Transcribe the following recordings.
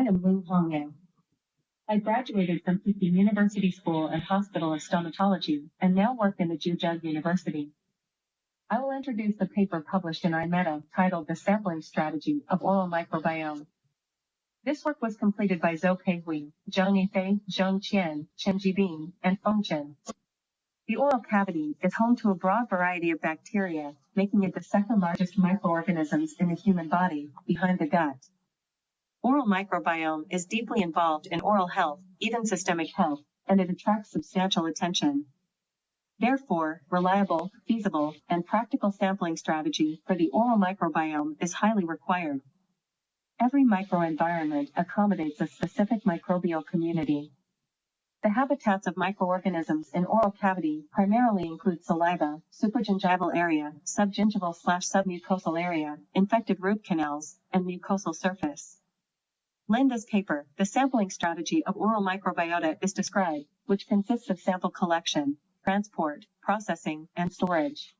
am Lu Hongyan. I graduated from Peking University School and Hospital of Stomatology, and now work in the Zhejiang University. I will introduce the paper published in iMeta titled The Sampling Strategy of Oral Microbiome. This work was completed by Zhou Peihui, Zhang Yifei, Zheng Qian, Chen Jibing, and Feng Chen. The oral cavity is home to a broad variety of bacteria, making it the second largest microorganisms in the human body, behind the gut. Oral microbiome is deeply involved in oral health, even systemic health, and it attracts substantial attention. Therefore, reliable, feasible, and practical sampling strategy for the oral microbiome is highly required. Every microenvironment accommodates a specific microbial community. The habitats of microorganisms in oral cavity primarily include saliva, supragingival area, subgingival/submucosal area, infected root canals, and mucosal surface. Linda's paper, The Sampling Strategy of Oral Microbiota, is described, which consists of sample collection, transport, processing, and storage.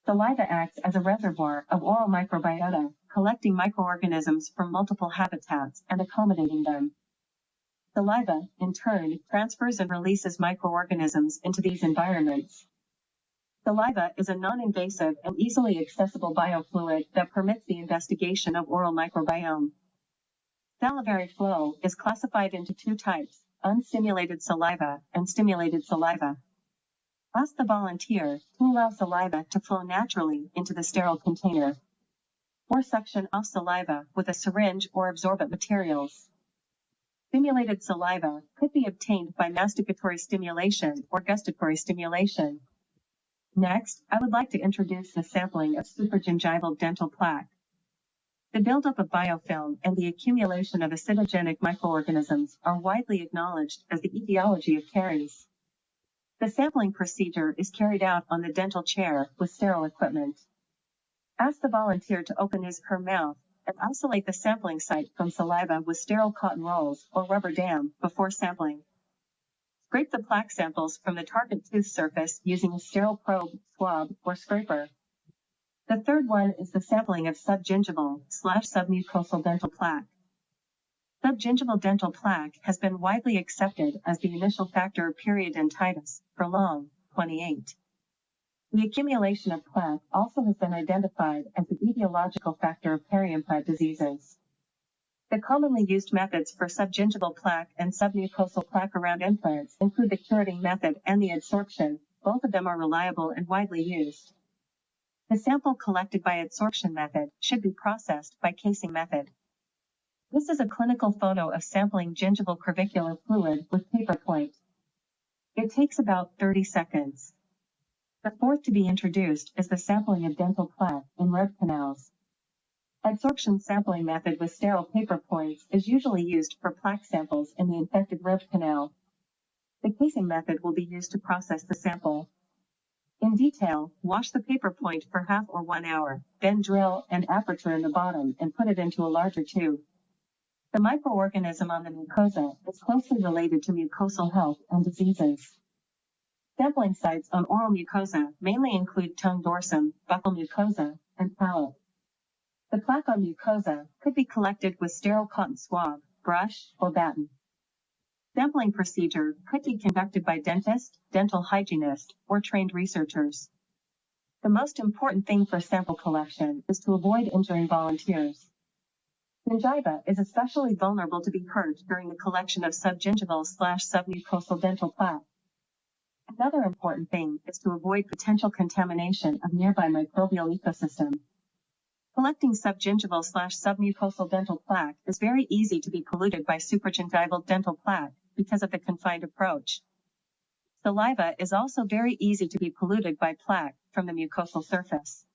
Saliva acts as a reservoir of oral microbiota, collecting microorganisms from multiple habitats and accommodating them. Saliva, in turn, transfers and releases microorganisms into these environments. Saliva is a non-invasive and easily accessible biofluid that permits the investigation of oral microbiome. Salivary flow is classified into two types, unstimulated saliva and stimulated saliva. Ask the volunteer to allow saliva to flow naturally into the sterile container, or suction off saliva with a syringe or absorbent materials. Stimulated saliva could be obtained by masticatory stimulation or gustatory stimulation. Next, I would like to introduce the sampling of supragingival dental plaque. The buildup of biofilm and the accumulation of acidogenic microorganisms are widely acknowledged as the etiology of caries. The sampling procedure is carried out on the dental chair with sterile equipment. Ask the volunteer to open his or her mouth and isolate the sampling site from saliva with sterile cotton rolls or rubber dam before sampling. Scrape the plaque samples from the target tooth surface using a sterile probe, swab, or scraper. The third one is the sampling of subgingival/submucosal dental plaque. Subgingival dental plaque has been widely accepted as the initial factor of periodontitis for long, 28. The accumulation of plaque also has been identified as the etiological factor of peri-implant diseases. The commonly used methods for subgingival plaque and submucosal plaque around implants include the curating method and the adsorption. Both of them are reliable and widely used. The sample collected by adsorption method should be processed by casing method. This is a clinical photo of sampling gingival crevicular fluid with paper point. It takes about 30 seconds. The fourth to be introduced is the sampling of dental plaque in root canals. Adsorption sampling method with sterile paper points is usually used for plaque samples in the infected root canal. The casing method will be used to process the sample. In detail, wash the paper point for half or 1 hour, then drill an aperture in the bottom and put it into a larger tube. The microorganism on the mucosa is closely related to mucosal health and diseases. Sampling sites on oral mucosa mainly include tongue dorsum, buccal mucosa, and palate. The plaque on mucosa could be collected with sterile cotton swab, brush, or batten. Sampling procedure could be conducted by dentist, dental hygienist, or trained researchers. The most important thing for sample collection is to avoid injuring volunteers. Gingiva is especially vulnerable to be hurt during the collection of subgingival/submucosal dental plaque. Another important thing is to avoid potential contamination of nearby microbial ecosystem. Collecting subgingival/submucosal dental plaque is very easy to be polluted by supragingival dental plaque because of the confined approach. Saliva is also very easy to be polluted by plaque from the mucosal surface.